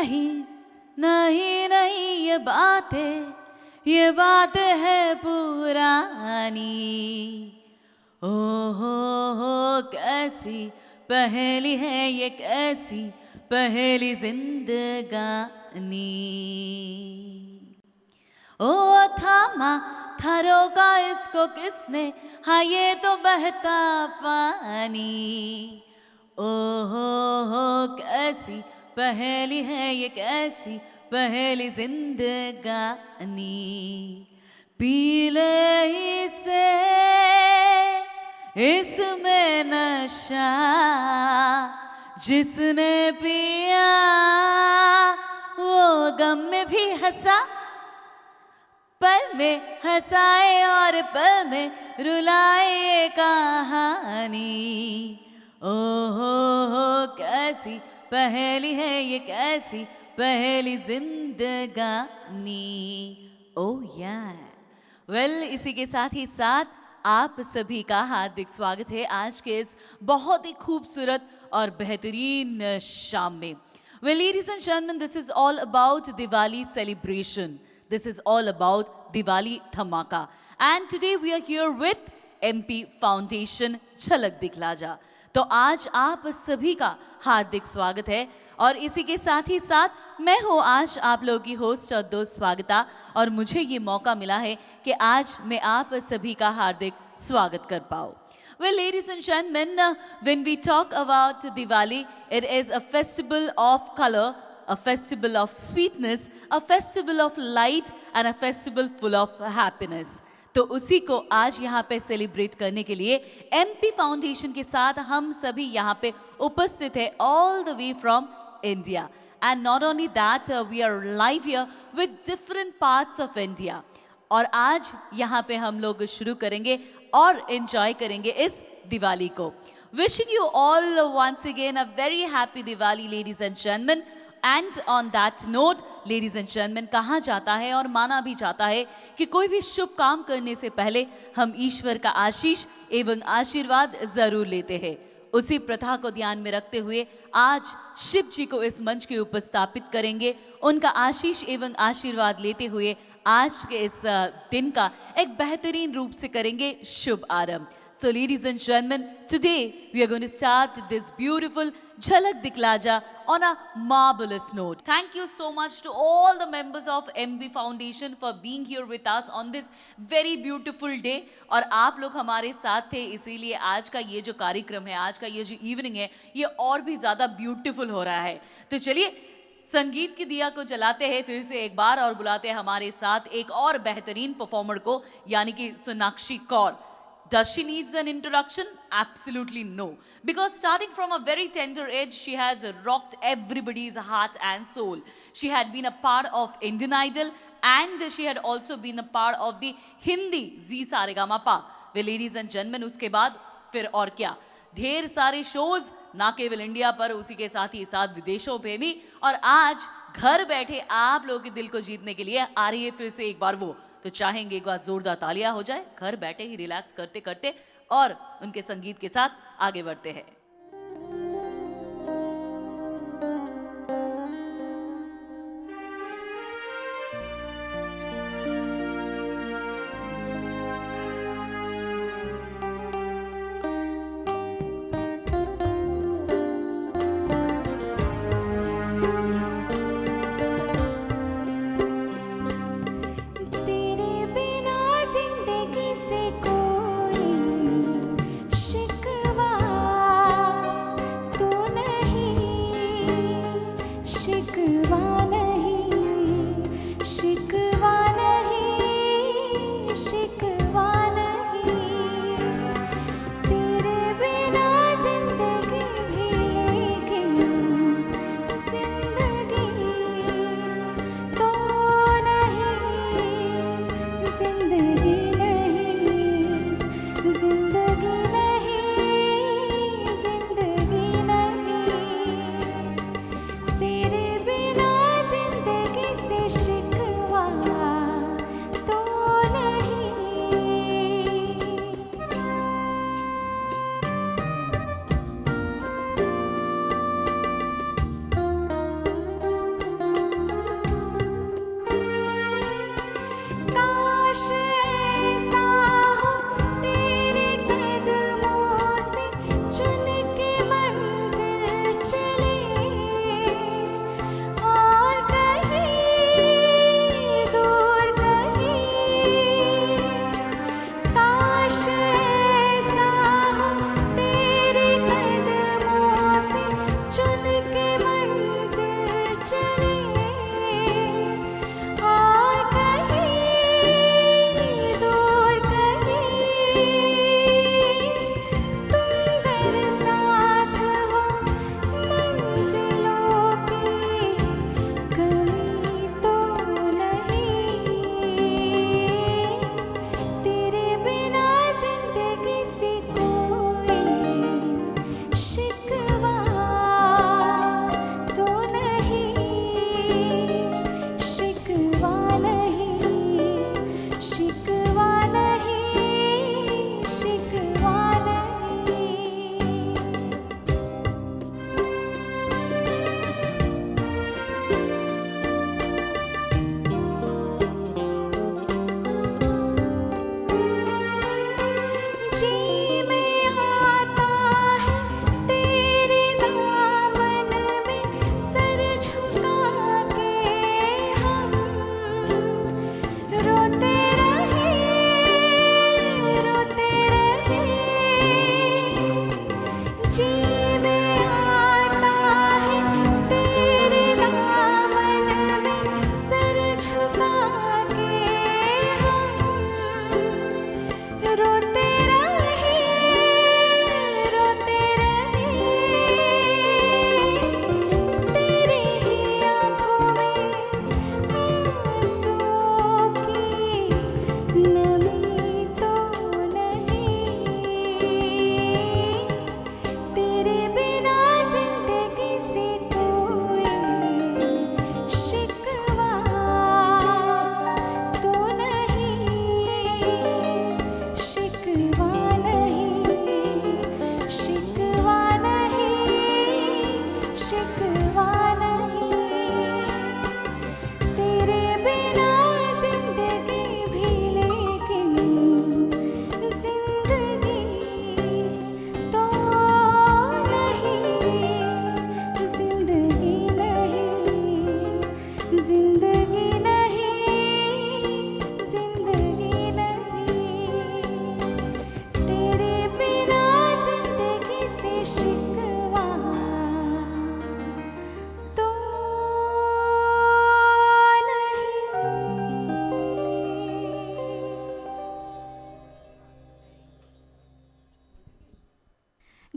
नहीं नहीं नहीं ये बात है पुरानी। ओ हो कैसी पहेली है ये, कैसी पहेली जिंदगानी। ओ थामा था रोका इसको किसने, हाँ ये तो बहता पानी। ओ हो कैसी पहेली है ये, कैसी पहेली जिंदगानी। पी ले इसे इसमें नशा, जिसने पिया वो गम में भी हंसा। पल में हंसाए और पल में रुलाए कहानी। ओ हो कैसी पहेली है ये, कैसी पहेली जिंदगानी। ओह या वेल, इसी के साथ ही साथ आप सभी का हार्दिक स्वागत है आज के इस बहुत ही खूबसूरत और बेहतरीन शाम में। Well, ladies and gentlemen, this is all about Diwali celebration. This is all about Diwali Dhamaka. And today we are here with MP Foundation झलक दिखला जा। तो आज आप सभी का हार्दिक स्वागत है और इसी के साथ ही साथ मैं हूँ आज आप लोगों की होस्ट और दोस्त स्वागता, और मुझे ये मौका मिला है कि आज मैं आप सभी का हार्दिक स्वागत कर पाऊँ। Well, ladies and gentlemen, when we talk about Diwali, it is a festival of color, a festival of sweetness, a festival of light and a festival full of happiness. तो उसी को आज यहाँ पे सेलिब्रेट करने के लिए MP फाउंडेशन के साथ हम सभी यहाँ पे उपस्थित है, all the way from India. And not only that, we are live here with different parts of India. और आज यहाँ पे हम लोग शुरू करेंगे और एंजॉय करेंगे इस दिवाली को। Wishing you all once again a very happy Diwali, ladies and gentlemen. And on that note, ladies and gentlemen, कहा जाता है और माना भी जाता है कि कोई भी शुभ काम करने से पहले हम ईश्वर का आशीष एवं आशीर्वाद जरूर लेते हैं। उसी प्रथा को ध्यान में रखते हुए आज शिव जी को इस मंच के ऊपर स्थापित करेंगे, उनका आशीष एवं आशीर्वाद लेते हुए आज के इस दिन का एक बेहतरीन रूप से करेंगे शुभ आरंभ। So ladies and gentlemen, today we are going to start this beautiful Jhalak Dikhla Ja on a marvelous note. Thank you so much to all the members of MP Foundation for being here with us on this very beautiful day. और आप लोग हमारे साथ थे, इसीलिए आज का ये जो कार्यक्रम है, आज का ये जो इवनिंग है, ये और भी ज़्यादा ब्यूटीफुल हो रहा है। तो चलिए संगीत की दिया को जलाते हैं फिर से एक बार और बुलाते हैं हमारे साथ एक और बेहतरीन परफॉर्मर को, यानी कि Sonakshi Kaur. Does she needs an introduction? Absolutely no. Because starting from a very tender age, she has rocked everybody's heart and soul. She had been a part of Indian Idol and she had also been a part of the Hindi Zee Saregama. Well, ladies and gentlemen, उसके बाद फिर और क्या, ढेर सारे shows ना केवल India पर, उसी के साथ ही साथ विदेशों पे भी, और आज घर बैठे आप लोगों के दिल को जीतने के लिए आ रही है फिर से एक बार वो। तो चाहेंगे एक बार जोरदार तालियां हो जाए, घर बैठे ही रिलैक्स करते करते और उनके संगीत के साथ आगे बढ़ते हैं।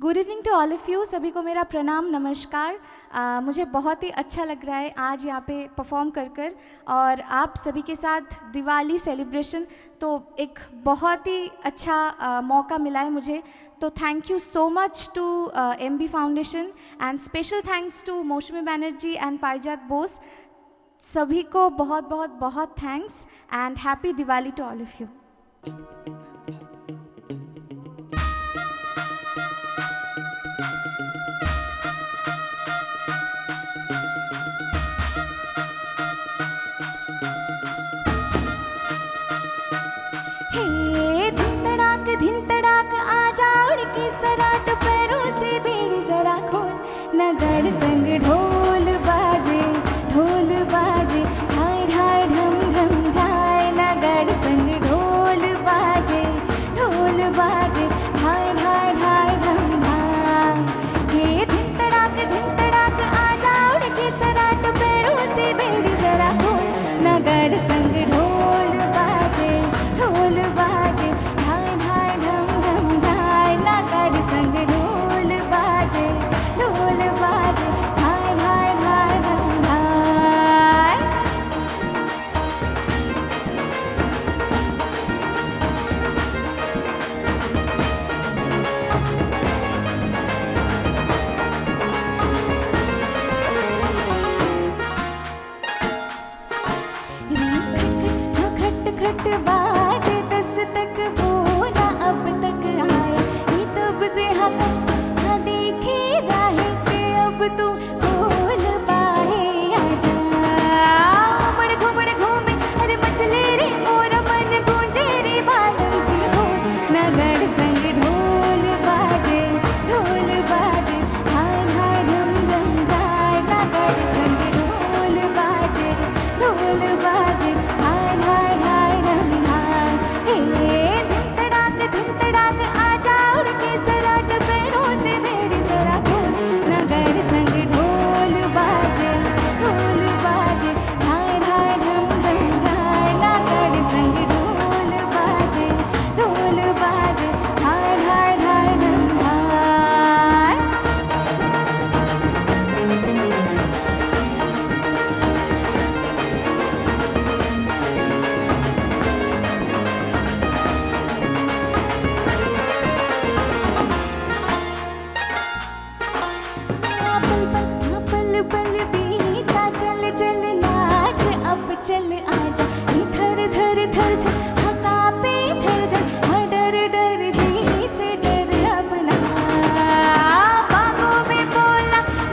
Good evening to all of you. सभी को मेरा प्रणाम, नमस्कार। मुझे बहुत ही अच्छा लग रहा है आज यहाँ पे परफॉर्म कर और आप सभी के साथ दिवाली सेलिब्रेशन, तो एक बहुत ही अच्छा मौका मिला है मुझे। तो thank you so much to MB foundation and special thanks to Mousumi Banerjee and पारिजात बोस। सभी को बहुत बहुत बहुत thanks and happy Diwali to all of you. धिन तड़ाक आजा उड़ के सराट, पैरों से बेड़ी जरा खोल, नगड़ संग ढोल बाजे ढाई ढाई ढम ढम ढाई, नगड़ संग ढोल बाजे ढाई ढाई ढाई ढम ढाई। ये धिन तड़ाक आजा उड़ के सराट, पैरों से बेड़ी जरा खोल, नगड़ संग ढोल बाजे ढाई ढाई ढम ढम ढाई, नगड़ संग ढोल बाजे ढाई ढाई ढाई ढम ढाई। खट खट बाजे दस तक, वो ना अब तक आए, ये तब से हाँ कब से हाँ देखे राहें के, अब तू बोल बाहे आजा। उमड़ घूमे अरे मचले रे मोरा मन, गूंजे रे बालम की बोल, नगड़ संग ढोल बाजे ढाई ढाई ढम ढम ढाई, नगड़ संग ढोल बाजे ढाई ढाई ढाई ढम ढाई। हे धिन तड़ाक आजा उड़ के सराट, पैरों से बेड़ी जरा खोल, नगड़ संग ढोल बाजे ढाई ढाई ढम ढम ढाई, नगड़ संग ढोल बाजे ढाई ढाई ढाई ढम ढाई। पल पल बीता चल चल नाच, अब चल आजा, ये धर धर धर धर हका पे धर धर, हाँ डर डर जी से डर अपना। बागों में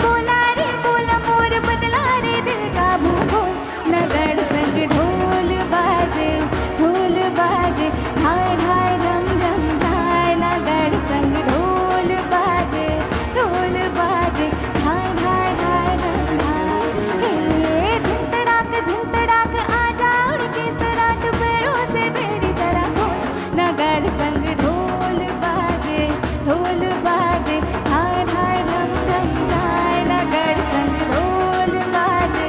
बोला रे बोला मोर, बदला रे दिल का भूगोल, नगड़ संग ढोल बाजे ढाई ढाई ढम ढम ढाई, नगड़ संग ढोल बाजे ढाई ढाई ढाई ढम ढाई। हे धिन तड़ाक आजा उड़ के सराट, पैरों से बेड़ी जरा खोल, नगड़ संग ढोल बाजे ढाई ढाई ढम ढम ढाई, नगड़ संग ढोल बाजे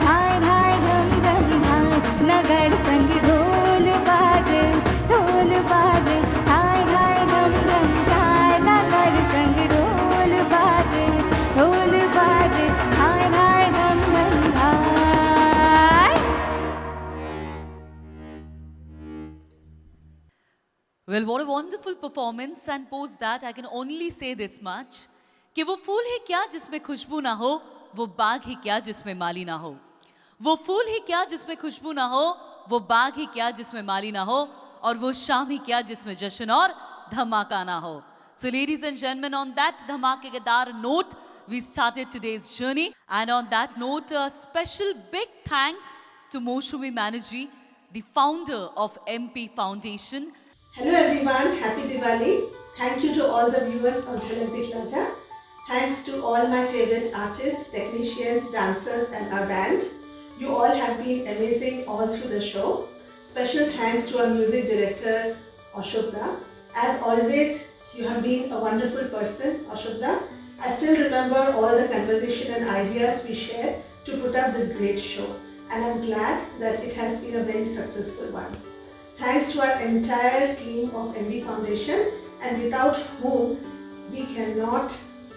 ढाई ढाई ढम ढम ढाई, नगड़ संग ढोल बाजे ढाई ढाई ढम ढम ढाई, नगड़ संग ढोल बाजे ढाई ढाई ढम ढम ढाई। Well, what a wonderful performance, and post that I can only say this much कि वो फूल ही क्या जिसमें खुशबू ना हो, वो बाग ही क्या जिसमें माली ना हो। वो फूल ही क्या जिसमें खुशबू ना हो, वो बाग ही क्या जिसमें माली ना हो, और वो शाम ही क्या जिसमें जश्न और धमाका ना हो। So ladies and gentlemen, on that धमाकेदार note, we started today's journey, and on that note, a special big thank to Moushumi Banerjee, the founder of MP Foundation. Hello everyone, happy Diwali. Thank you to all the viewers of Jhalak Dikhla. Thanks to all my favorite artists, technicians, dancers and our band. You all have been amazing all through the show. Special thanks to our music director Ashokda. As always, you have been a wonderful person, Ashokda. I still remember all the conversation and ideas we shared to put up this great show, and I'm glad that it has been a very successful one. Thanks to our entire team of MB Foundation and without whom we cannot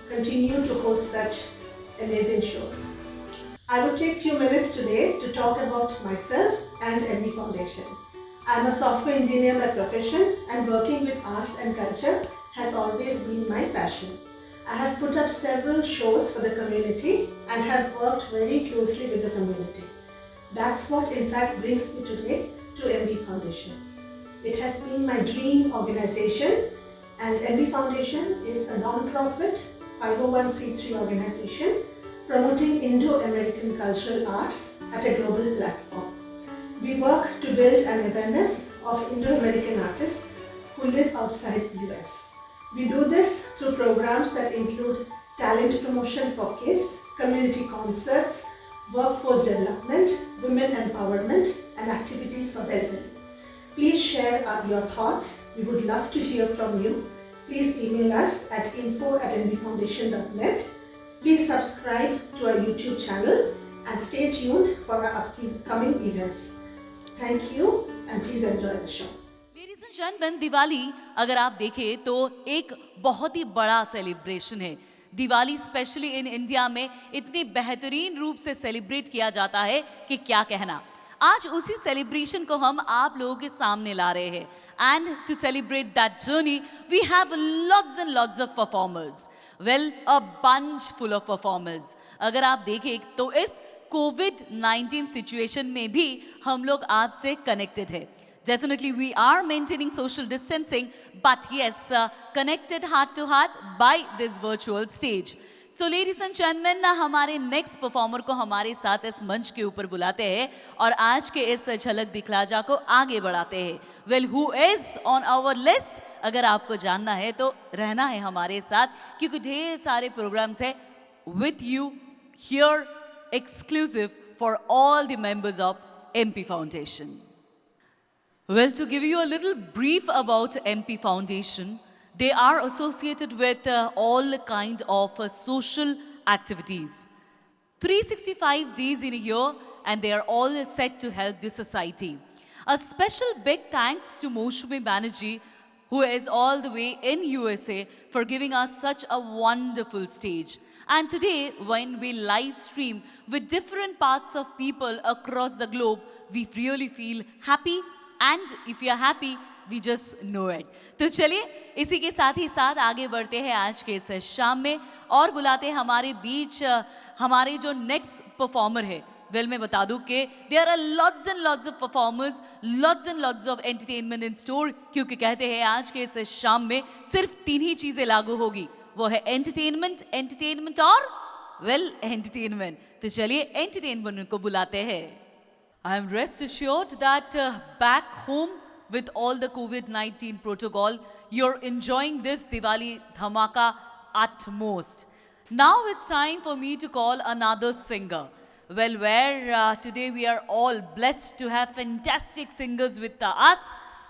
continue to host such amazing shows. I will take few minutes today to talk about myself and MB Foundation. I'm a software engineer by profession, and working with arts and culture has always been my passion. I have put up several shows for the community and have worked very closely with the community. That's what in fact brings me today to MB Foundation. It has been my dream organization, and MB Foundation is a non-profit 501c3 organization promoting Indo-American cultural arts at a global platform. We work to build an awareness of Indo-American artists who live outside US. We do this through programs that include talent promotion for kids, community concerts, workforce development, women empowerment, and activities for the elderly. Please share your thoughts. We would love to hear from you. Please email us at info@nbfoundation.net. Please subscribe to our YouTube channel and stay tuned for our upcoming events. Thank you and please enjoy the show. Ladies and gentleman, Diwali अगर आप देखें तो एक बहुत ही बड़ा celebration है। Diwali specially in India में इतनी बेहतरीन रूप से सेलिब्रेट किया जाता है कि क्या कहना। आज उसी सेलिब्रेशन को हम आप लोगों के सामने ला रहे हैं, and to celebrate that journey we have lots and lots of performers. Well, a bunch full of performers. अगर आप देखें तो इस कोविड-19 सिचुएशन में भी हम लोग आपसे कनेक्टेड है। Definitely we are maintaining social distancing, but yes, connected heart to heart by this virtual stage. So ladies and gentlemen, हमारे next performer को हमारे साथ इस मंच के ऊपर बुलाते हैं और आज के इस झलक दिखला जा को आगे बढ़ाते हैं। Well, who is on our list? अगर आपको जानना है तो रहना है हमारे साथ, क्योंकि ढेर सारे programs हैं with you here exclusive for all the members of MP Foundation. Well, to give you a little brief about MP Foundation, they are associated with all kind of social activities. 365 days in a year, and they are all set to help the society. A special big thanks to Moushumi Banerjee, who is all the way in USA, for giving us such a wonderful stage. And today, when we live stream with different parts of people across the globe, we really feel happy. And if you are happy, we just know it. तो चलिए इसी के साथ ही साथ आगे बढ़ते हैं आज के इस शाम में और बुलाते हैं हमारे बीच हमारे जो नेक्स्ट परफॉर्मर है। वेल, मैं बता दूं कि there are lots and lots of performers, lots and lots of entertainment in store, क्योंकि कहते हैं आज के इस शाम में सिर्फ 3 ही चीजें लागू होगी, वो है एंटरटेनमेंट, एंटरटेनमेंट और वेल एंटरटेनमेंट। तो चलिए एंटरटेनमेंट को बुलाते हैं। I am rest assured that back home with all the COVID-19 protocol, you're enjoying this Diwali Dhamaka at most. Now it's time for me to call another singer. Well, where today we are all blessed to have fantastic singers with us.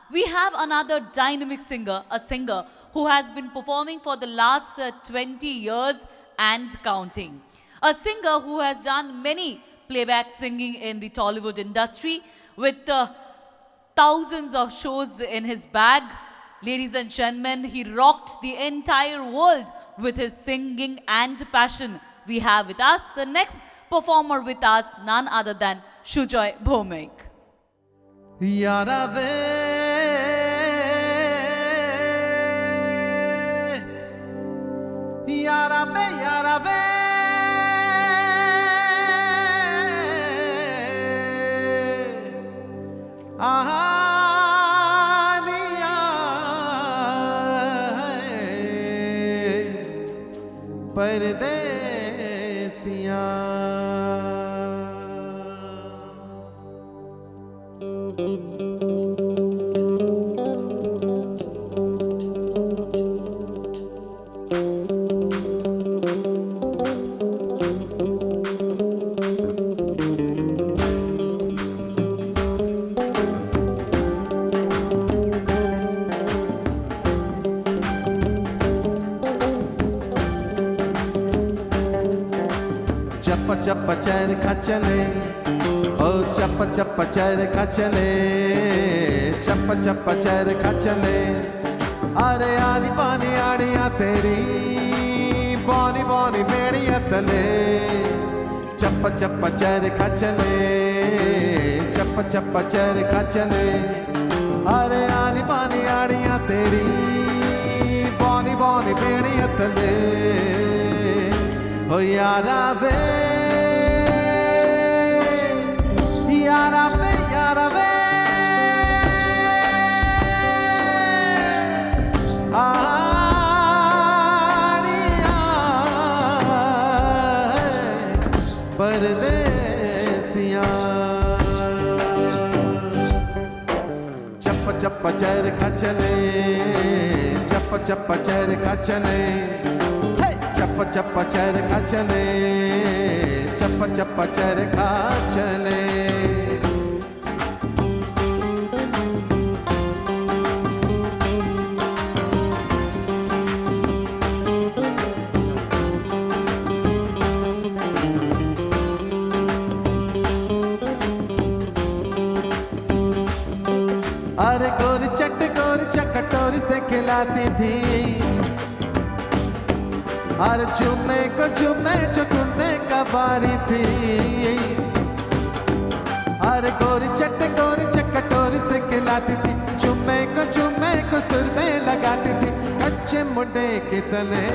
We have another dynamic singer, a singer who has been performing for the last 20 years and counting. A singer who has done many playback singing in the Tollywood industry with thousands of shows in his bag. Ladies and gentlemen, he rocked the entire world with his singing and passion. We have with us the next performer with us, none other than Shujoy Bhomik. Yara ve yara be yara be ahaniya pardesiya chappa charkha chale oh chappa charkha chale chappa charkha chale अरे आनी पानी आड़ियां तेरी बौनी बौनी बेड़ियां तले चप्पा चप्पा चरखा चले चप्पा चप्पा चरखा चले अरे आनी पानी आड़ियां तेरी बौनी बौनी बेड़ियां तले ओ यारा वे यारा वे यारा वे परदेसियां चप्पा चप्पा चरखा चले चप्पा चप्पा चरखा चले चप्पा चप्पा चरखा चले चप्पा चप्पा चरखा चले अरे गोरी चट गोरी चकटोरी से खिलाती थी अरे चुम्मे को चुम्मे जो घूमने का बारी थी अरे गोरी चट गोरी चकटोरी से खिलाती थी चुम्मे को सुर में लगाती थी अच्छे मुंडे के तले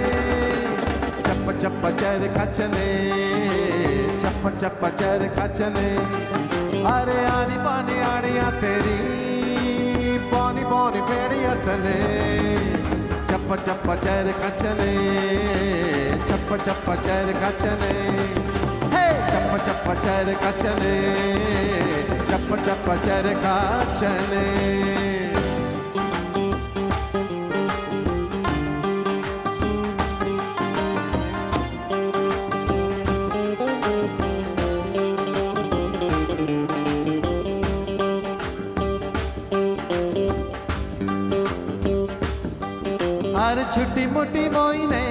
चप्पा चप्पा चरखा चले चप्पा चप्पा चरखा चले अरे आनी पानी आड़ियां तेरी बौनी बौनी बेड़ियां तले चप्पा चप्पा चरखा चले चप्पा चप्पा चरखा चले हे चप्पा चप्पा चरखा चले चप्पा चप्पा चरखा चले अरे छुट्टी मुट्टी मोइने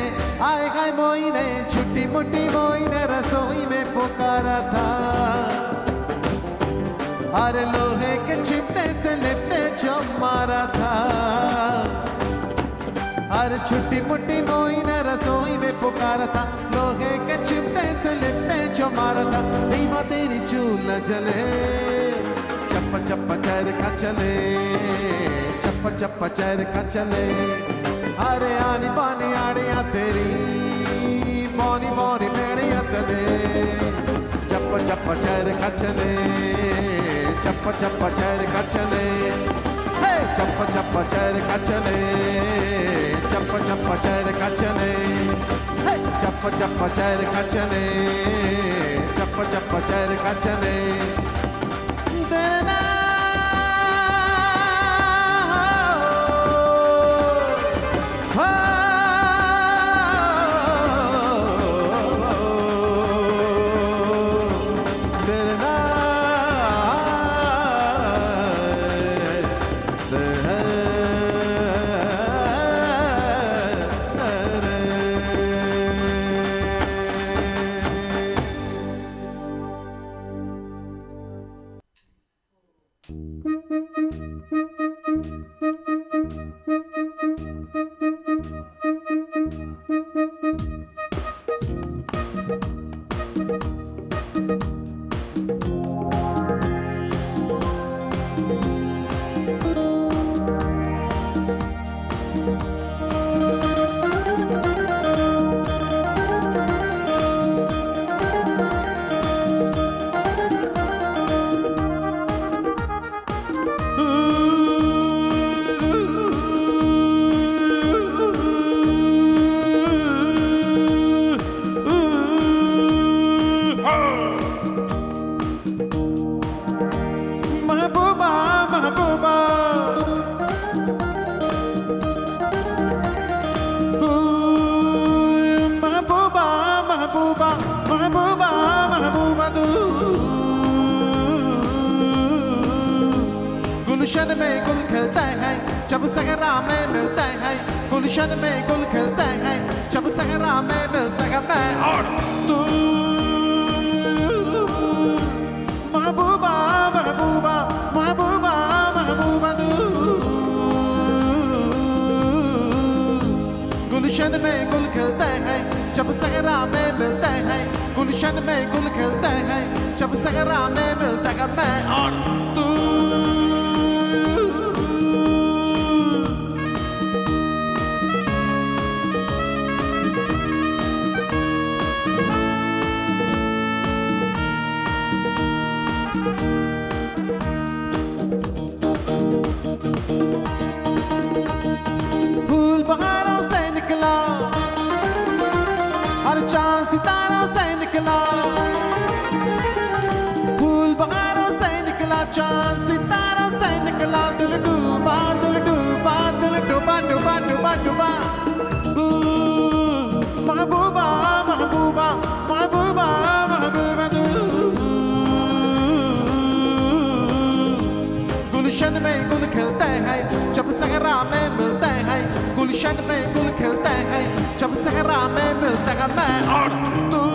आए गए मोइने छुट्टी मुट्टी मोइने रसोई में पुकारा था अरे लोहे के चिमटे से लिपटे जो मारा था अरे छुट्टी मुट्टी मोइने रसोई में पुकारा था लोहे के चिमटे से लिपटे जो मारा था दीवा तेरी चूल न जले चप्पा चप्पा चरखा चले चप्पा चप्पा चरखा चले अरे आनी पानी आड़ियां तेरी बौनी बौनी बेड़ियां तले चप्पा चप्पा चरखा चले चप्पा चप्पा चरखा चले हे चप्पा चप्पा चरखा चले चप्पा चप्पा चरखा चले हे चप्पा चप्पा चरखा चले चप्पा चप्पा चरखा चले गुलशन में गुल खिलते हैं जब सहरा में मिलते हैं गुलशन में गुल खिलते हैं जब सहरा में मिलते हैं मैं और तू महबूबा महबूबा महबूबा महबूबा तू गुलशन में गुल खिलते हैं जब सहरा में मिलते हैं, गुलशन में गुल खिलते हैं जब सहरा में मिलते हैं मैं और तू। फूल बहारों से निकला और चांद सितारों से निकला, फूल बहारों से निकला चांद सितारों से निकला, दिल डूबा दिल डूबा दिल डूबा डूबा डूबा डूबा। महबूबा महबूबा महबूबा महबूबा तू। गुलशन में गुल खिलते हैं जब सहरा में मिलते हैं, गुलशन में गुल खिलते हैं जब सहरा में मिलते हैं मैं और तू।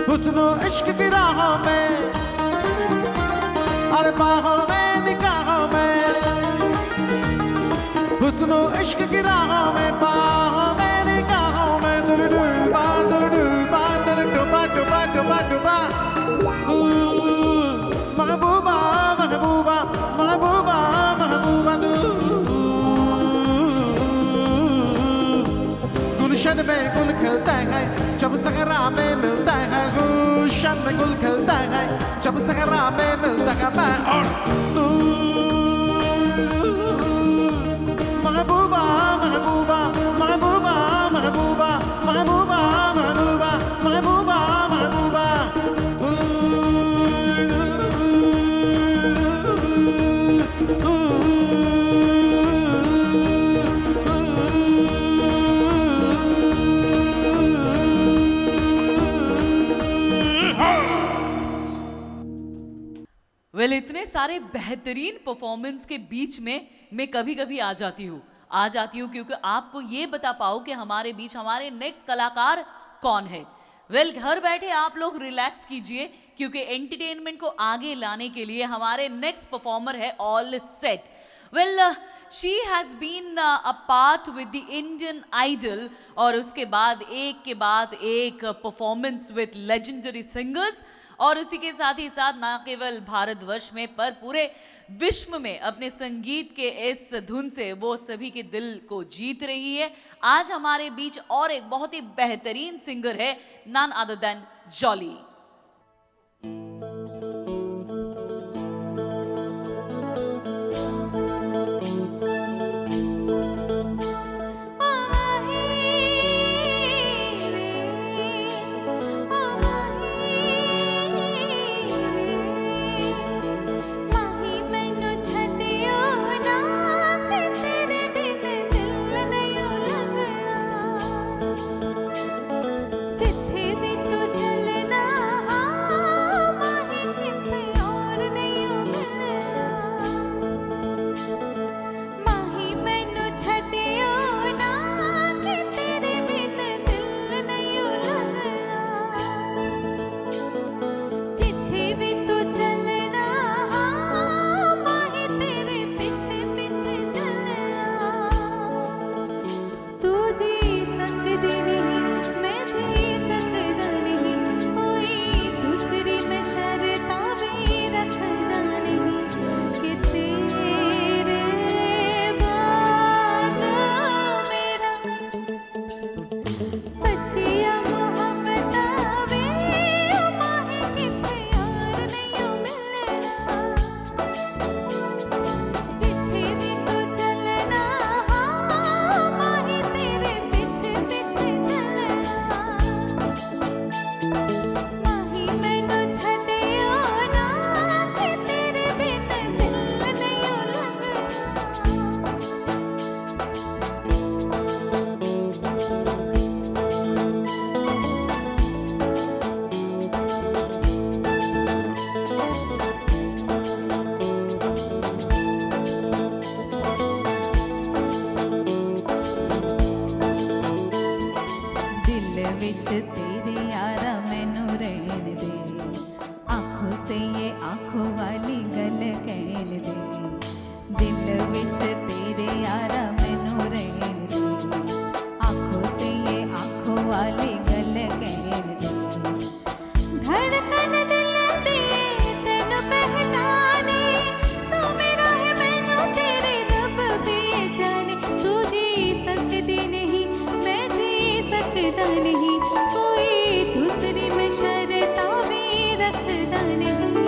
हुस्न इश्क की राहों में अरे बाहों में निगाहों में, हुस्न इश्क की राहों में बाहों में निगाहों में, दिल डूबा दिल डूबा दिल डूबा डूबा डूबा डूबा। महबूबा महबूबा महबूबा महबूबा तू। गुलशन में गुल खिलते हैं जब सहरा में मिलते हैं, गुलशन में गुल खिलते हैं जब सहरा में मिलते हैं मैं और तू। महबूबा महबूबा महबूबा महबूबा महबूबा महबूबा महबूबा महबूबा। वेल इतने सारे बेहतरीन परफॉर्मेंस के बीच में मैं कभी कभी आ जाती हूँ क्योंकि आपको ये बता पाऊँ कि हमारे बीच हमारे नेक्स्ट कलाकार कौन है। वेल घर बैठे आप लोग रिलैक्स कीजिए क्योंकि एंटरटेनमेंट को आगे लाने के लिए हमारे नेक्स्ट परफॉर्मर है all set. Well she has been a part with the Indian Idol और उसके बाद एक परफॉर्मेंस विद लेजेंडरी सिंगर्स और उसी के साथ ही साथ ना केवल भारतवर्ष में पर पूरे विश्व में अपने संगीत के इस धुन से वो सभी के दिल को जीत रही है। आज हमारे बीच और एक बहुत ही बेहतरीन सिंगर है, नन अदर देन जॉली। जिथे भी तू चलना दिल विच तेरे यारा मैनू रहन दे, आँखों से ये आँखों वाली गल कहन दे। दिल विच तेरे यारा मैनू रहन दे, आँखों से ये आँखों वाली गल कहन दे। धड़कन दिल दी तेनू पहचाने, तू मेरा है मैनू तेरे रब भी जाने। तू जी सकदी नहीं मैं जी सकदा नहीं, कोई दूसरी में शर्तां भी रखदा नहीं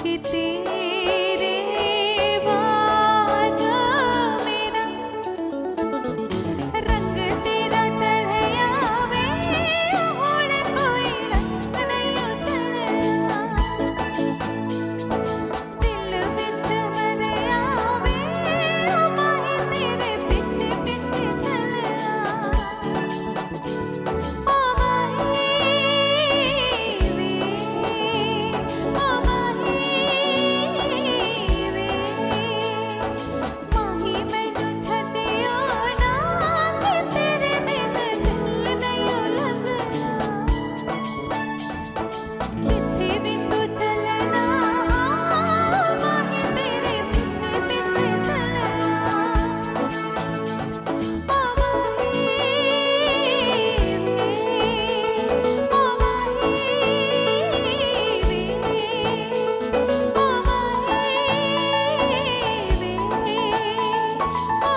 कि तेरे बाद मेरा रंग तेरा चढ़या वे, हुण कोई रंग नहीं चढ़या। दिल विच मरया वे, माहे तेरे पिछे पिछे चलया। ओ माही वे, ओ माही वे, माही मैनू छड्डियो ना, कि तेरे बिन दिल नहीं लगना। जिथे भी तू चलना, माही तेरे पिछे पिछे चलना। ओ माही वे, ओ माही वे, ओ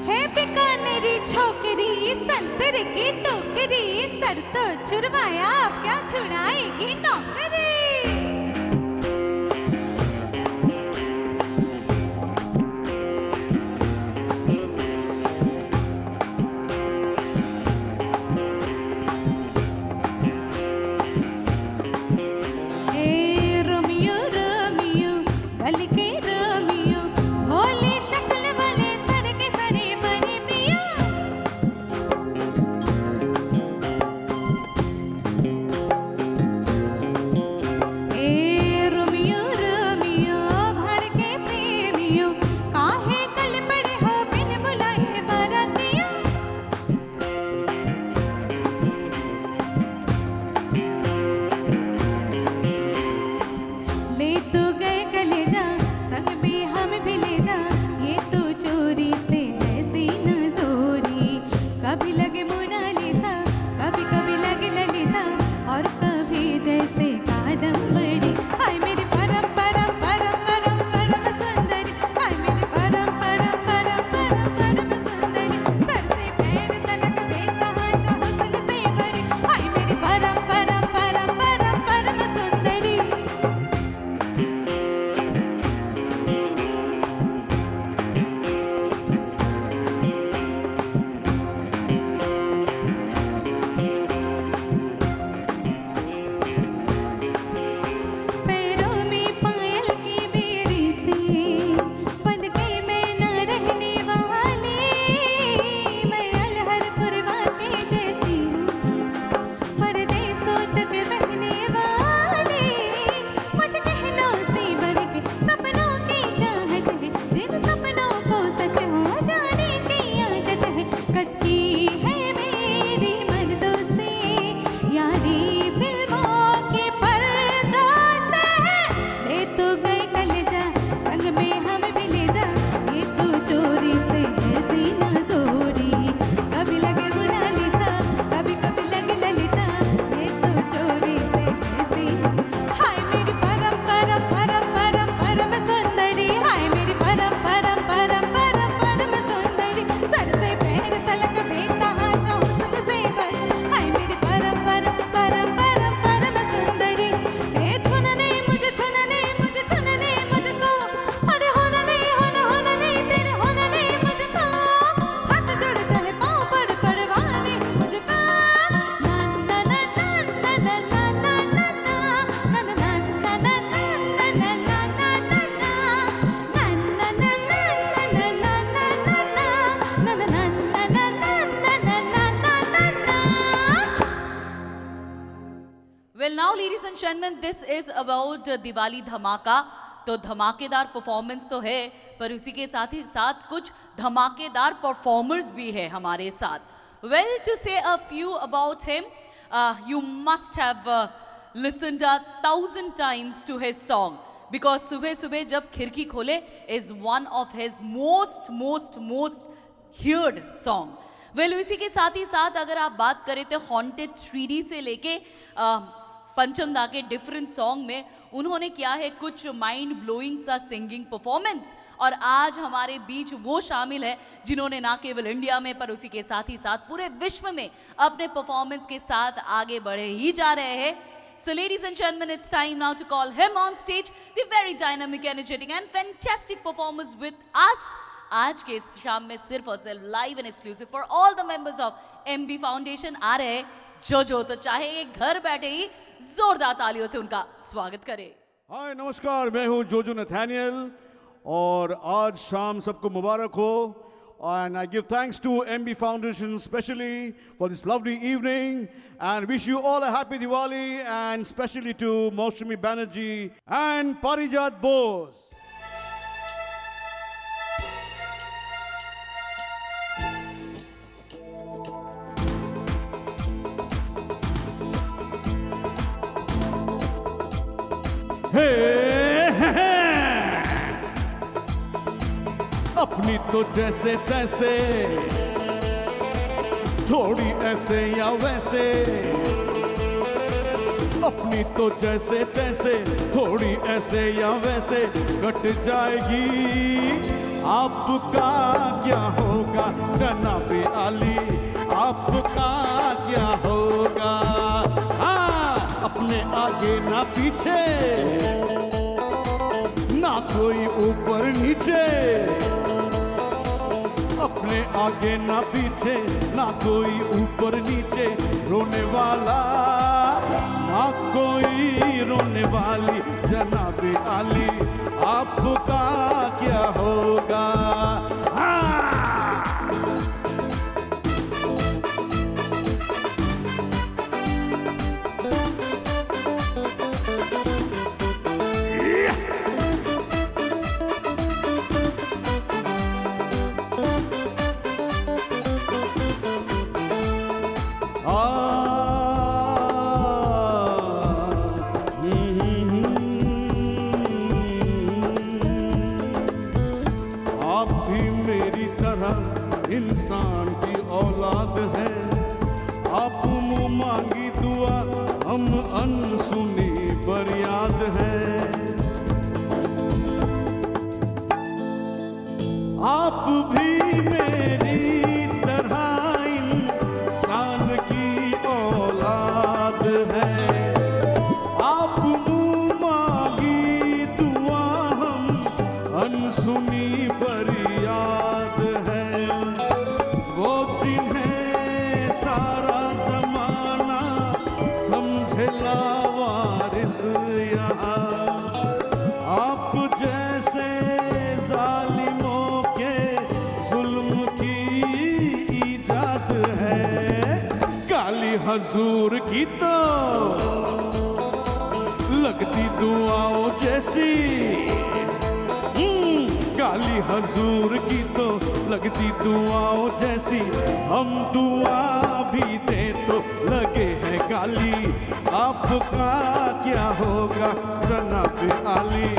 हे बीकानेरी छोकरी संतरे की टोकरी, सर तो छुड़वाया अब क्या छुड़ाएगी नौकरी। ए रोमियो रोमियो गल के रोमियो, भोले शक्ल वाले सर के सरे बने पिया। And gentleman, this is about Diwali धमाका। तो धमाकेदार परफॉर्मेंस तो है, पर उसी के साथ ही साथ कुछ धमाकेदार परफॉर्मर्स भी है हमारे साथ। वेल, टू से a few about him, you must have listened 1,000 times to his song, because सुबह सुबह जब खिड़की खोले is one of his most heard song. Well, इसी के साथ ही साथ अगर आप बात करें तो हॉन्टेड 3D से लेके पंचम दा के डिफरेंट सॉन्ग में उन्होंने किया है कुछ माइंड ब्लोइंग सा सिंगिंग परफॉर्मेंस, और आज हमारे बीच वो शामिल है जिन्होंने ना केवल इंडिया में पर उसी के साथ ही साथ पूरे विश्व में अपने परफॉर्मेंस के साथ आगे बढ़े ही जा रहे हैं। So ladies and gentlemen, it's time now to call him on stage, the very dynamic, energetic and fantastic performers with us. आज के इस शाम में सिर्फ और सिर्फ live and exclusive for all the members of MB foundation आ रहे हैं जो तो चाहे ये घर बैठे ही जोरदार तालियों से उनका स्वागत करें। हाय नमस्कार, मैं हूँ जोजो नथानियल और आज शाम सबको मुबारक हो। And I give thanks to MB Foundation specially for this lovely evening and wish you all a happy Diwali, and especially to Maushami Banerjee and Parijat Bose. Hey! अपनी तो जैसे तैसे, थोड़ी ऐसे या वैसे, अपनी तो जैसे तैसे, थोड़ी ऐसे या वैसे कट जाएगी। आपका क्या होगा जनाबे आली, आपका क्या होगा? हाँ, अपने आगे ना पीछे, ना कोई ऊपर नीचे, अपने आगे ना पीछे, ना कोई ऊपर नीचे, रोने वाला ना कोई रोने वाली, जनाबे आली आपका क्या होगा? इंसान की औलाद है, आप मुँह मांगी दुआ, हम अनसुनी फरियाद है। आप भी मेरी तरह इंसान की औलाद है, आप मुँह मांगी दुआ, हम अनसुनी फरियाद है। वो जिन्हें सारा जमाना समझे लावारिस यहाँ, आप जैसे जालिमों के जुल्म की ईजाद है। काली हजूर की तो लगती दुआओं जैसी, काली हजूर की तो लगती दुआओं जैसी, हम दुआ भी दे तो लगे हैं गाली। आपका क्या होगा जनाब आली,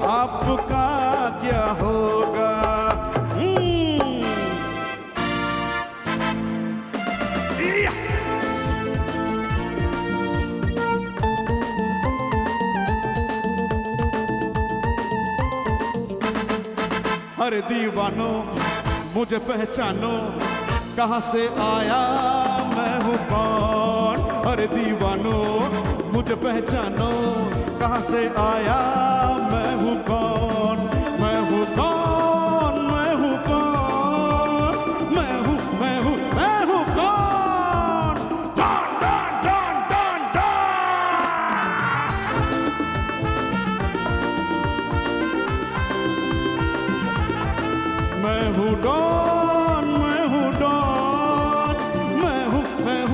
आपका क्या होगा? अरे दीवानो मुझे पहचानो, कहाँ से आया मैं हूँ कौन? अरे दीवानो मुझे पहचानो, कहाँ से आया मैं हूँ कौन? मैं हूँ कौन? मैं हूँ कौन? मैं हूँ कौन? Don Don Don Don Don. मैं हूँ डॉन, मैं हूँ डॉन, मैं हूँ डॉन।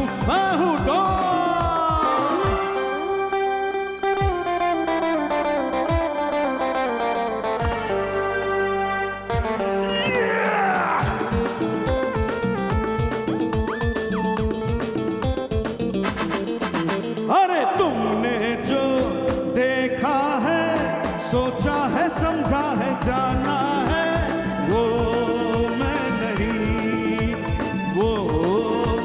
है जाना है वो मैं नहीं, वो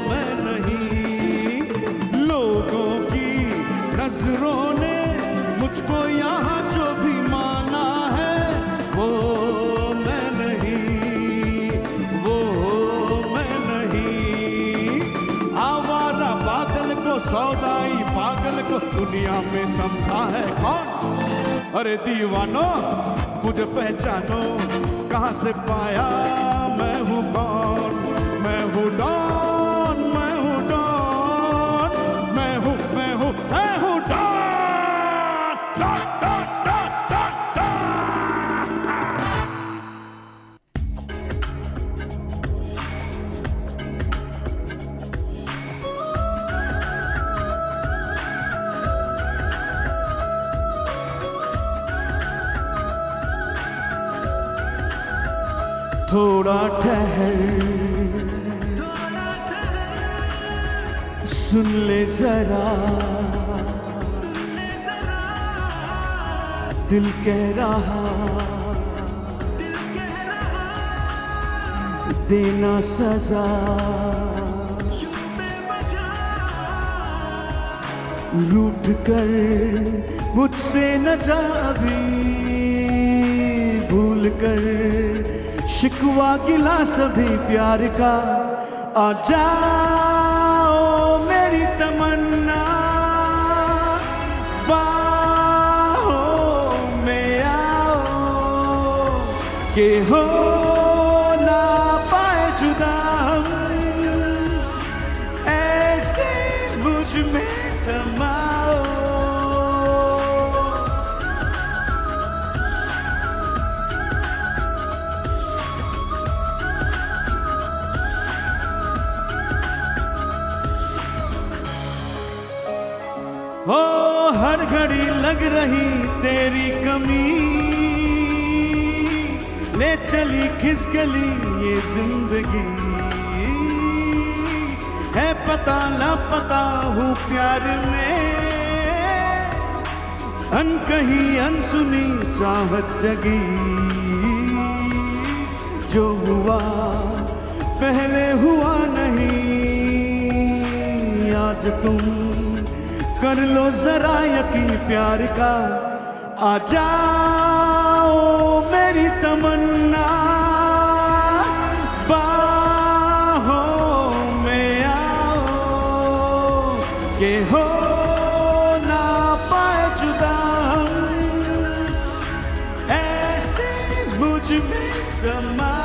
मैं नहीं। लोगों की नजरों ने मुझको यहाँ जो भी माना है वो मैं नहीं, वो मैं नहीं। आवारा बादल को सौदाई पागल को दुनिया में समझा है कौन? अरे दीवानो मुझे पहचानो, कहाँ से पाया मैं हूँ कौन? मैं हूँ डॉन, मैं हूँ डॉन, मैं हूँ मैं हूँ मैं हूँ Don, Don Don Don Don Don. थोड़ा ठहर, सुन ले जरा, दिल कह रहा देना सजा। रूठ कर मुझसे न जा भी, भूल कर शिकवा गिला सभी प्यार का। आ जाओ मेरी तमन्ना, बाहों में आओ कि हो ना पाए जुदा हम, ऐसे मुझ में समाओ। हो हर घड़ी लग रही तेरी कमी, ले चली खिसकली ये जिंदगी। है पता लापता हूँ प्यार में, अनकही अनसुनी चाहत जगी। जो हुआ पहले हुआ नहीं, आज तुम कर लो जरा यकीन प्यार का। आ जाओ मेरी तमन्ना, बाहों में आओ कि हो ना पाए जुदा हम, ऐसे मुझ में समाओ।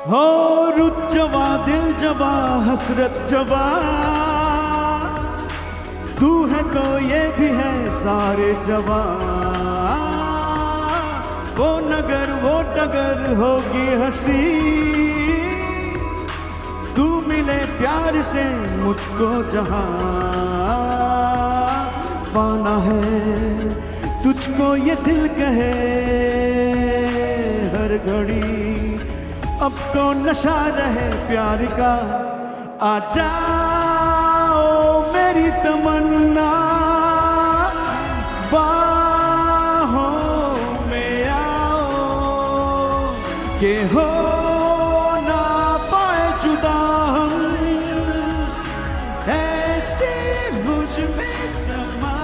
हो रुत जवा दिल जवा हसरत जवा, तू है तो ये भी है सारे जवा। वो नगर वो डगर होगी हंसी, तू मिले प्यार से मुझको जहां। पाना है तुझको ये दिल कहे हर घड़ी, अब तो नशा रहे प्यार का। आ जाओ मेरी तमन्ना, बाहों में आओ कि हो ना पाए जुदा हम, ऐसे मुझ में समाओ।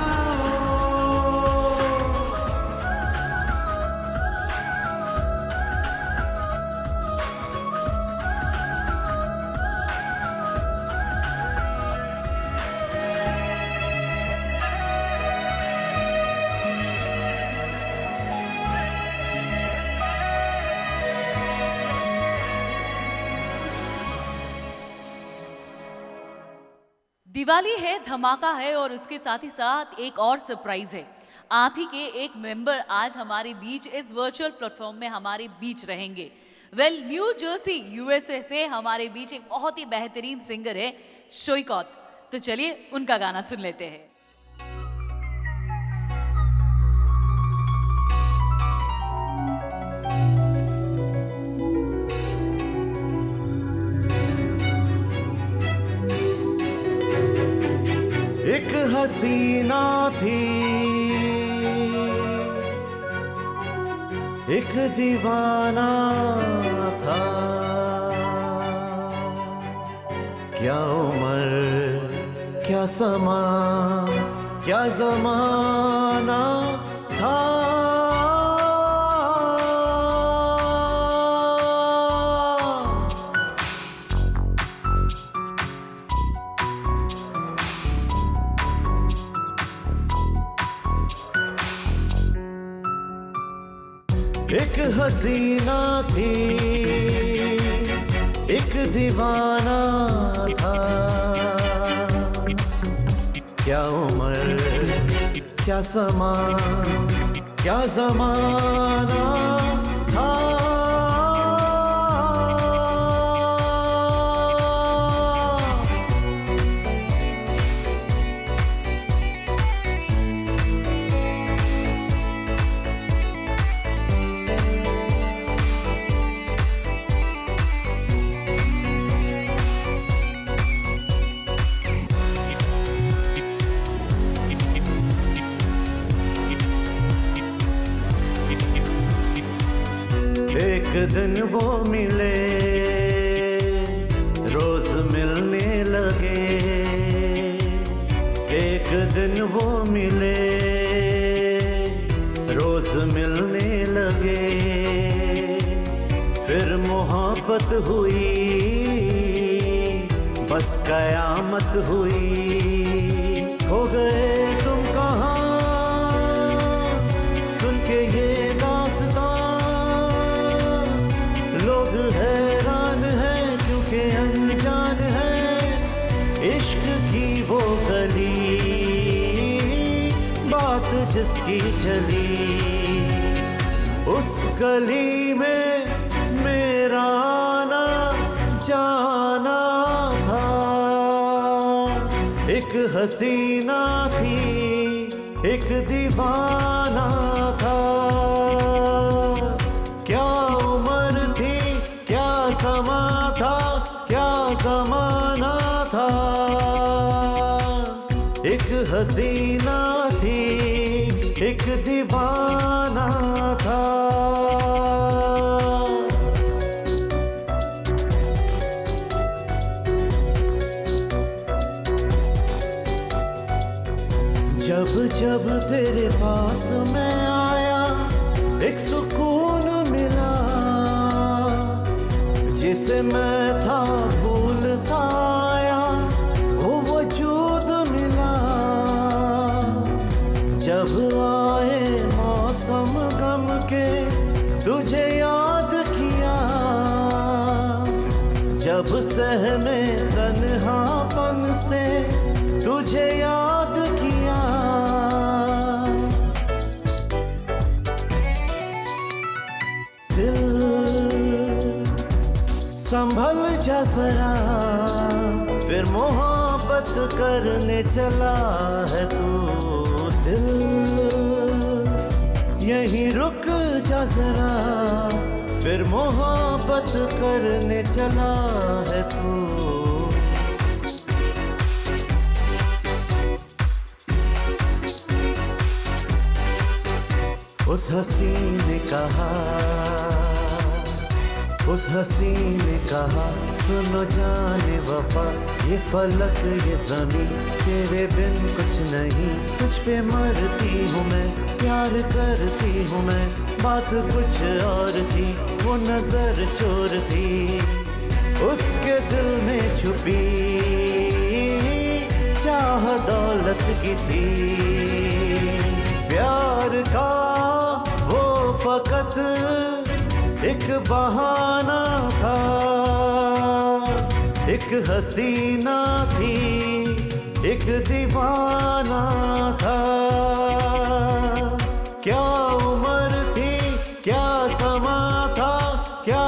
दिवाली है, धमाका है और उसके साथ ही साथ एक और सरप्राइज है। आप ही के एक मेंबर आज हमारे बीच इस वर्चुअल प्लेटफॉर्म में हमारे बीच रहेंगे। वेल न्यू जर्सी यूएसए से हमारे बीच एक बहुत ही बेहतरीन सिंगर है शोइकॉत। तो चलिए उनका गाना सुन लेते हैं। एक हसीना थी, एक दीवाना था, क्या उम्र क्या समा क्या जमाना था। एक हसीना थी, एक दीवाना था, क्या उम्र क्या समा क्या जमाना था। एक दिन वो मिले, रोज मिलने लगे। एक दिन वो मिले, रोज मिलने लगे। फिर मोहब्बत हुई, बस कयामत हुई। हो गए तुम कहाँ, सुन के ये दास्तां लोग हैरान हैं क्योंकि अनजान है इश्क की वो गली, बात जिसकी चली उस गली में मेरा आना जाना था। एक हसीना थी, एक दीवाना था, क्या उम्र थी क्या समा था क्या जमाना था। एक हसीना थी, एक दीवाना था। जब जब तेरे पास मैं आया, एक सुकून मिला जिसे मैं था भूलता आया, वो वजूद मिला। जब आए मौसम गम के तुझे याद किया, जब सहमे तन्हापन से तुझे याद किया। दिल संभल जा जरा, फिर मोहब्बत करने चला है तू। दिल यहीं रुक जा जरा, फिर मोहब्बत करने चला है तू। उस हसी ने कहा, उस हसी ने कहा, सुनो जाने वफा, ये फलक ये ज़मीं तेरे बिन कुछ नहीं। तुझ पे मरती हूँ मैं, प्यार करती हूँ मैं, बात कुछ और थी, वो नजर चोर थी। उसके दिल में छुपी चाह दौलत की थी। प्यार का वो फकत एक बहाना था। एक हसीना थी, एक दीवाना था, क्या उम्र थी क्या समा था क्या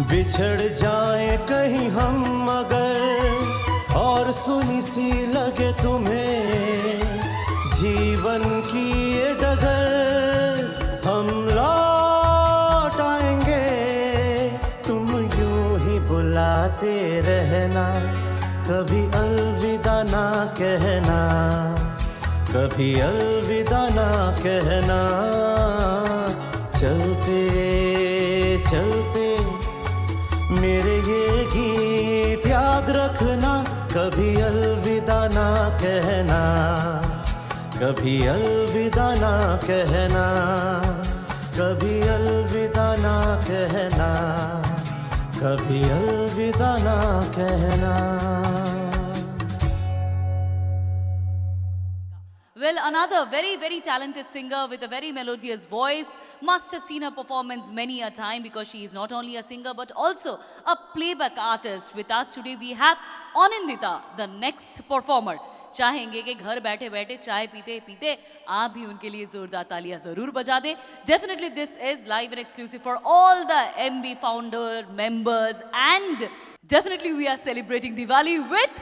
बिछड़ जाए कहीं हम मगर और सुनी सी लगे तुम्हें जीवन की ये डगर हम लौट आएंगे तुम यूं ही बुलाते रहना कभी अलविदा ना कहना कभी अलविदा ना कहना चलते चलते मेरे ये गीत याद रखना कभी अलविदा ना कहना कभी अलविदा ना कहना कभी अलविदा ना कहना कभी अलविदा ना कहना Well, another very talented singer with a very melodious voice. Must have seen her performance many a time because she is not only a singer but also a playback artist. With us today we have Anindita, the next performer. चाहेंगे कि घर बैठे बैठे चाय पीते पीते आप भी उनके लिए जोरदार तालियां जरूर बजा दें. Definitely this is live and exclusive for all the MB founder members and definitely we are celebrating Diwali with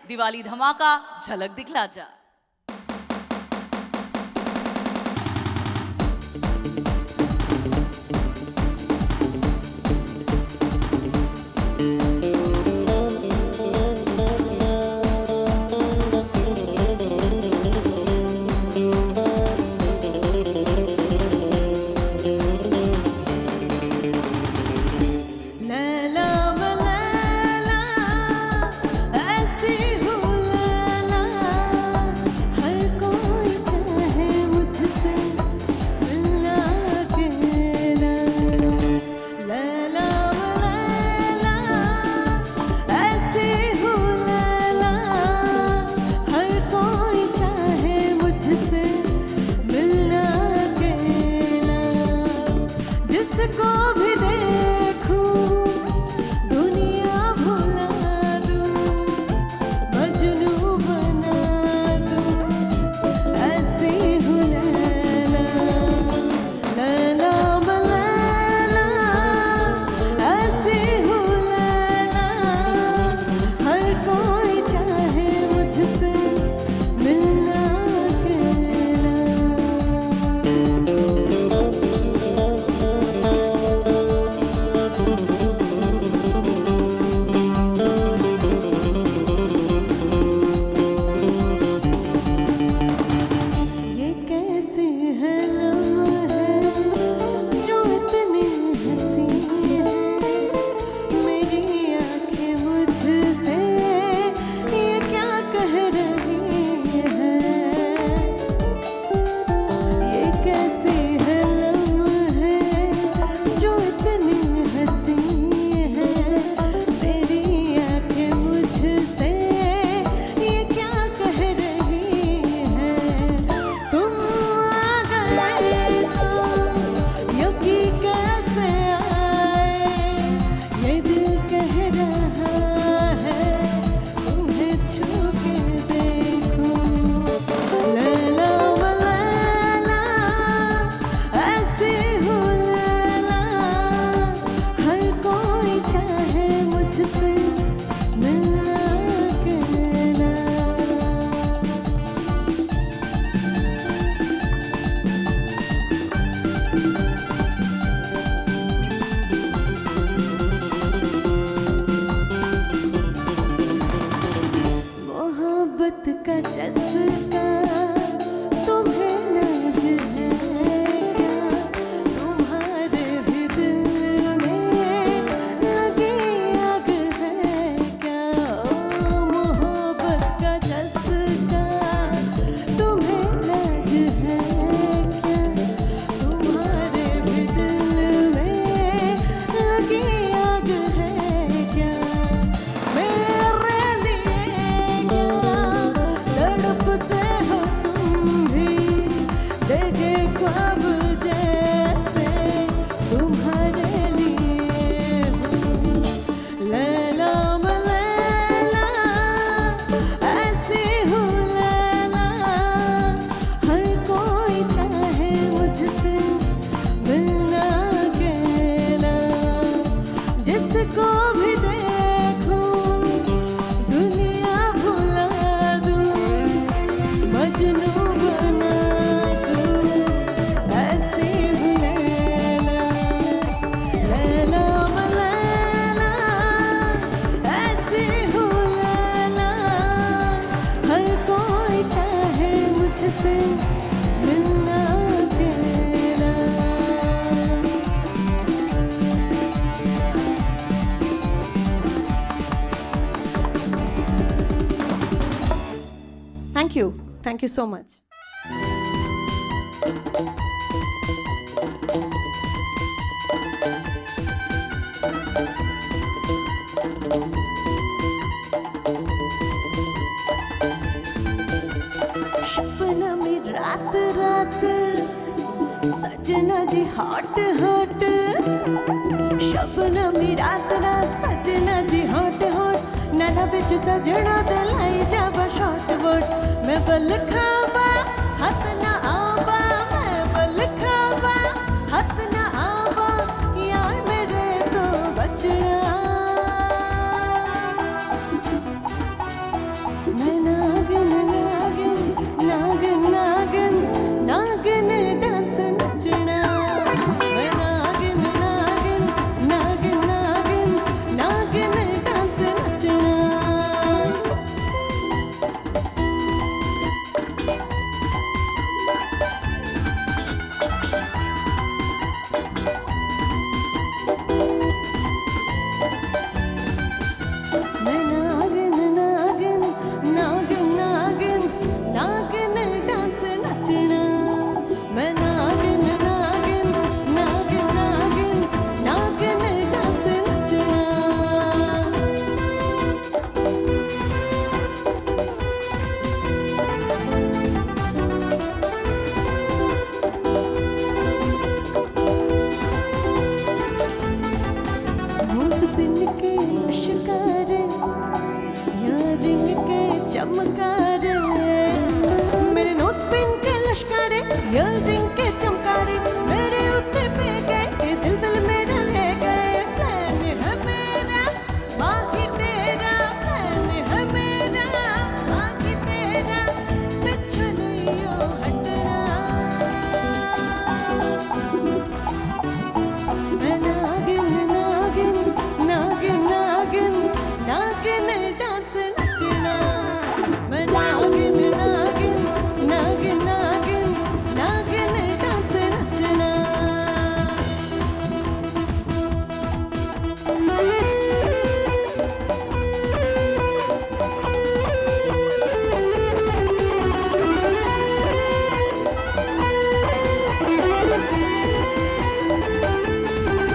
Diwali Dhamaka Jhalak Dikhla Ja. तड़पते Thank you so much. सपना में रात रात सजना जी हॉट हॉट, सपना में रात रात सजना जी हॉट हॉट, नाना बिच सजना दलाई जावा शॉर्ट वर्ड, मैं बल खावा हंसना आवा, मैं बल खावा हंसना आवा, यार मेरे तो बचना, मैं नागिन नागिन नागिन नागिन नागिन डांस नचना, मैं नागिन नागिन नागिन नागिन नागिन डांस नचना। मैं नागिन नागिन नागिन नागिन नागिन डांस नचना, मैं नागिन नागिन नागिन नागिन नागिन डांस नचना। मूस पिन के शिकार या रिंग के चमकारे, मेरे नोज पिन के लश्कारे या रिंग के चमकारे, मेरे उत्ते पे गए दिल दिल मेरा ले गए, प्लान है मेरा बाकी तेरा, प्लान है मेरा बाकी तेरा, पीछे नहीं हो हटना, मैं नागिन नागिन नागिन नागिन नागिन डांस नचना, मैं नागिन नागिन नागिन नागिन नागिन डांस नचना।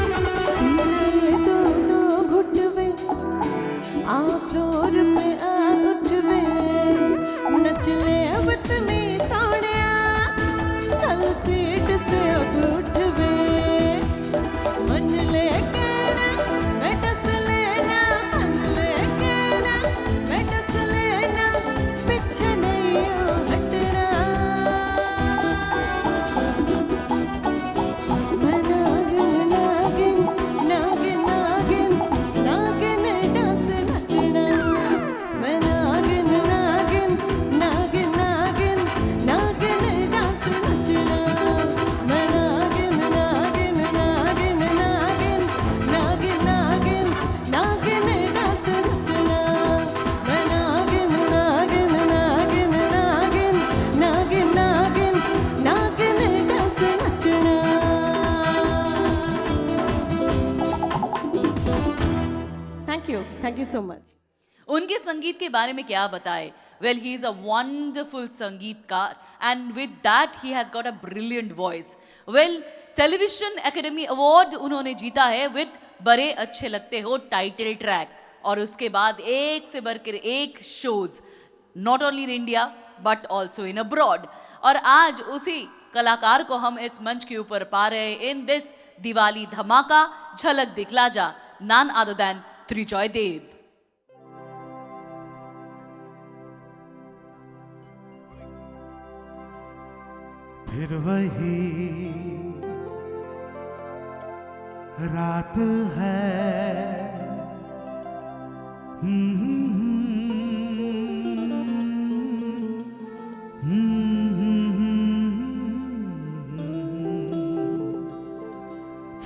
पीले दो दो घुटवे आ फ्लोर पे आ उठवे, नच ले अब तुम्हें सोनिया, चल सीट से अब उठवे, मन लेके ना मैं डस लेना, मन लेके ना मैं डस लेना, पीछे नहीं हो हटना, मैं नागिन नागिन नागिन नागिन नागिन डांस नचना, मैं नागिन नागिन नागिन नागिन नागिन डांस नचना, मैं नागिन नागिन नागिन नागिन नागिन नागिन नागिन डांस नचना, मैं नागिन नागिन नागिन नागिन नागिन नागिन नागिन dance Nachna. Thank you so much. उनके संगीत के बारे में क्या बताए? Well, he is a wonderful संगीतकार and with that he has got a brilliant voice. Well, television academy award उन्होंने जीता है विद बड़े अच्छे लगते हो टाइटल ट्रैक, और उसके बाद एक से बढ़कर एक shows, not only in India but also in abroad. और आज उसी कलाकार को हम इस मंच के ऊपर पा रहे इन दिस दिवाली धमाका झलक दिखला जा, नन अदर देन त्रिजॉय देव। फिर वही रात है,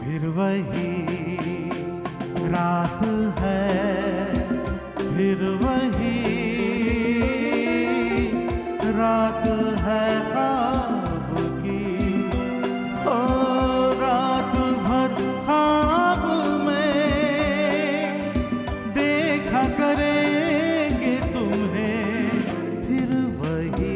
फिर वही रात है, फिर वही रात है ख्वाब की, ओ रात भर ख्वाब में देखा करेंगे तुम्हें, फिर वही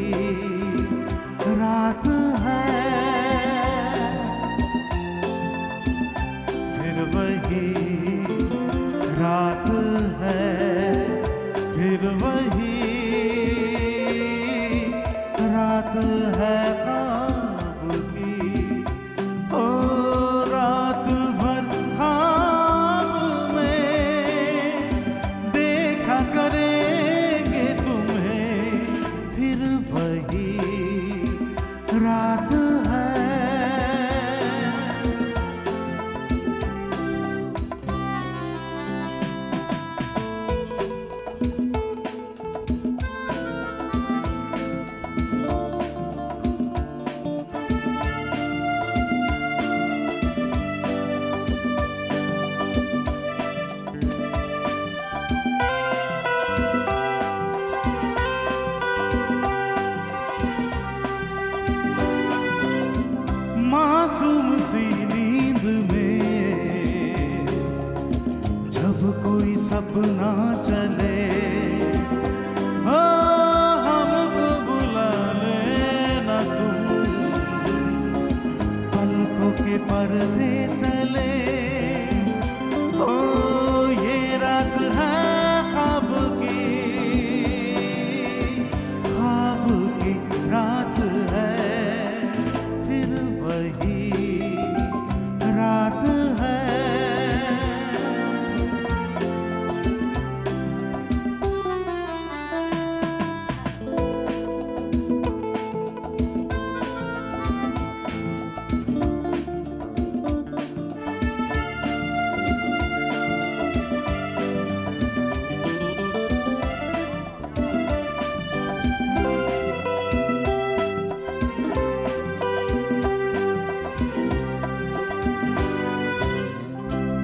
ना चले, हो हमको बुला लेना तुम पलकों के पर्दे तले। ओ ये रात है ख्वाब की रात है, फिर वही रात है।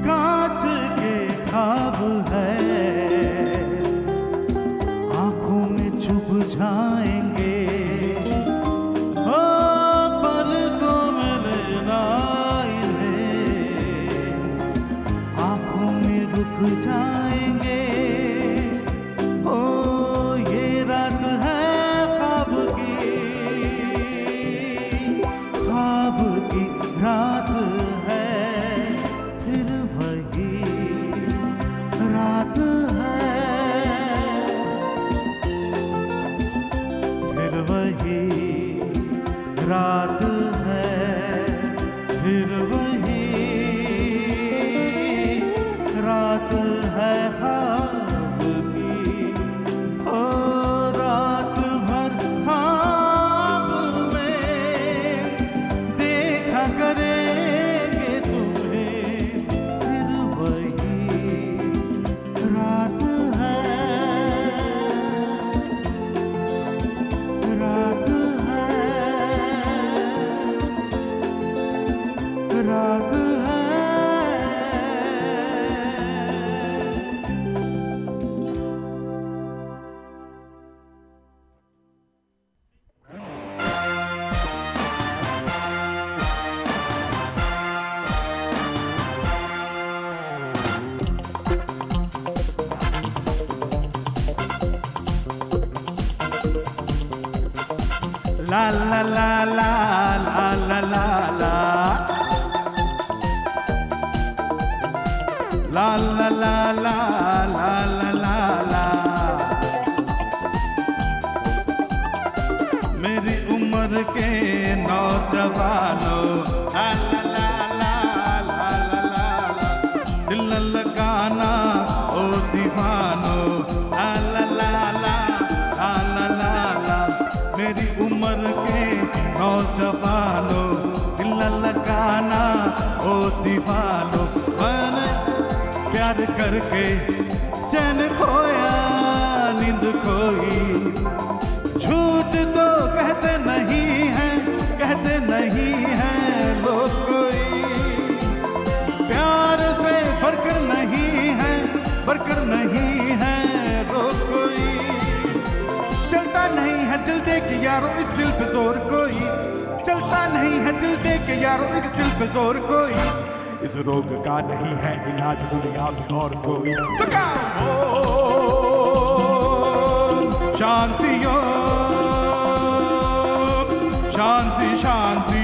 कांच के ख्वाब है, आंखों में चुभ जाएंगे, ओ पलकों में लेना इन्हें, आंखों में रुक जाएंगे। ओ ये रात है ख्वाब की रात है, फिर वही रात है, फिर वही रात है, फिर वही रात है ख्वाब की। ओ रात भर ख्वाब में देखा करेंगे तुम्हें, फिर वही रात है, रात है, रात है। La la la la la la la la la la la la la la la la। मेरी उम्र के नौजवानों, ला ला ला ला ला ला ला, दिल न लगाना ओ दीवानो, ला ला ला ला ला ला ला ला। मेरी उम्र के नौजवानों, दिल न लगाना ओ दीवानो। मैंने प्यार करके चैन खोया, नींद खोई, झूठ तो कहते नहीं हैं लोग कोई, प्यार से बढ़कर नहीं है लोग कोई। चलता नहीं है दिल दे के यारो इस दिल पे जोर कोई, चलता नहीं है दिल दे के यारो इस दिल पे जोर कोई। इस रोग का नहीं है इलाज दुनिया में और कोई। तो क्या शांति शांति शांति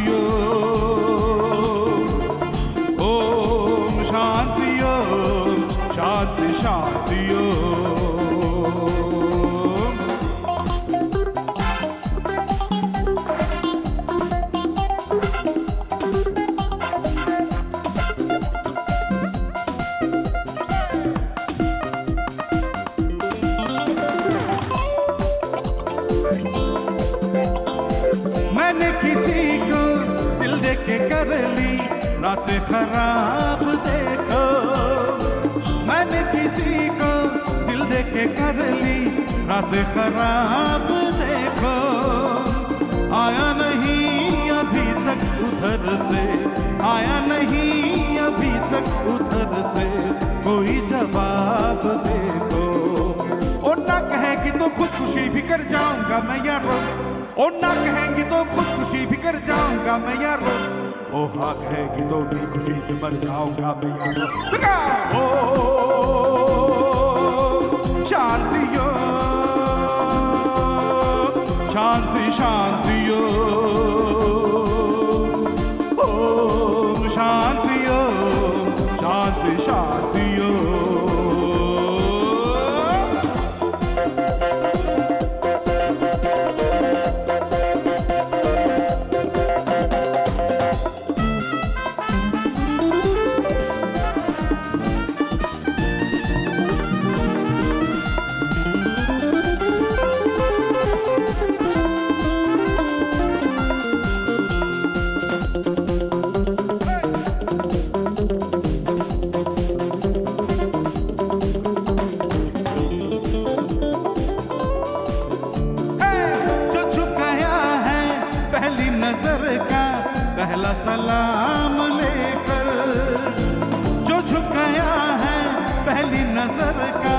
ओम शांति शांति शांति मैंने किसी को दिल दे के कर ली रात खराब देखो, मैंने किसी को दिल दे के कर ली रात खराब देखो। आया नहीं अभी तक उधर से, आया नहीं अभी तक उधर से कोई जवाब देखो। और ना कहेगी तो खुदकुशी भी कर जाऊंगा मैं यारो, और ना कहेंगी तो खुदकुशी भी कर जाऊंगा मैं यारो। ओ हाँ कहेगी तो भी खुशी से मर जाऊंगा मैं यारो। शांति ओम शांति शांति शांति पहला सलाम लेकर जो झुक गया है पहली नजर का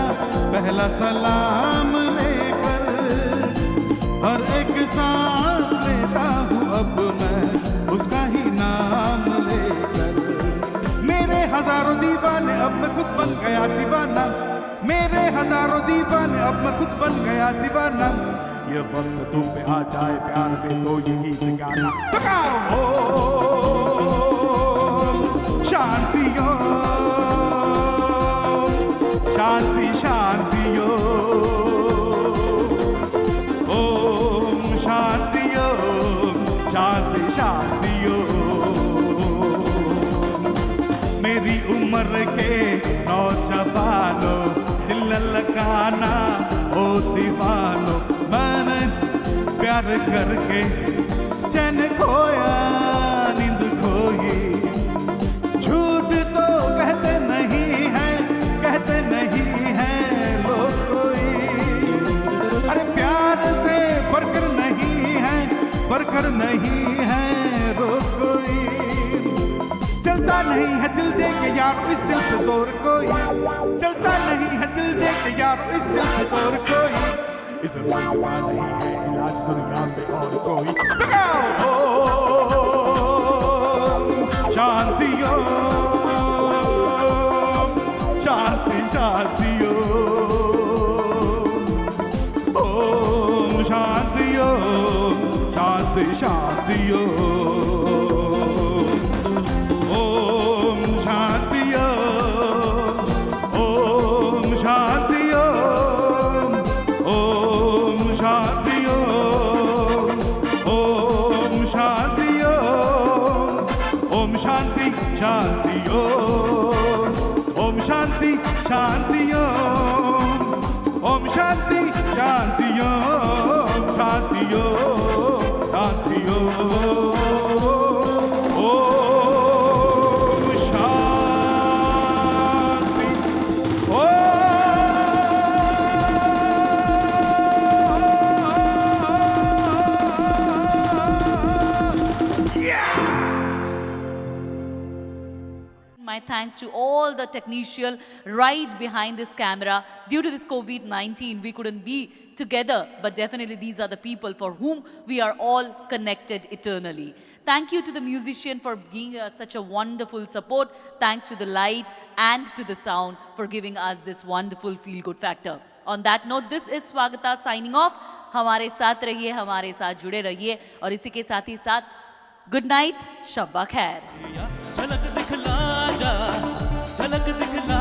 पहला सलाम लेकर हर एक सांस लेता हूँ अब मैं उसका ही नाम लेकर मेरे हजारों दीवाने अब मैं खुद बन गया दीवाना मेरे हजारों दीवाने अब मैं खुद बन गया दीवाना ये वक्त तुम पे आ जाए प्यार में तो यही ठिकाना शांति शांति शांति ओम शांति शांति शांति मेरी उम्र के नौजवानों दिल लगाना ओ दीवानो मैंने प्यार करके चैन खोया नींद खोई झूठ तो कहते नहीं है लोग कोई अरे प्यार से बढ़कर नहीं है रोग कोई चलता नहीं है दिल दे के यार इस दिल पे जोर कोई चलता नहीं है दिल दे के यार इस दिल पे जोर कोई इस रोग का नहीं है इलाज दुनिया में और कोई शांति शांति शांति ओम शांति शांति शांति ओम शांति ओम शांति ओम शांति ओम शांति ओम शांति शांति ओम शांति शांति ओम शांति शांति शांति Shanti Om Shanti My thanks to all the technicians right behind this camera. Due to this COVID-19, we couldn't be together, but definitely these are the people for whom we are all connected eternally. Thank you to the musician for giving us such a wonderful support. Thanks to the light and to the sound for giving us this wonderful feel-good factor. On that note, this is Swagata signing off. हमारे साथ रहिए, हमारे साथ जुड़े रहिए और इसी के साथ ही साथ गुड नाइट, शब्बा खैर। झलक दिखला जा, झलक दिखला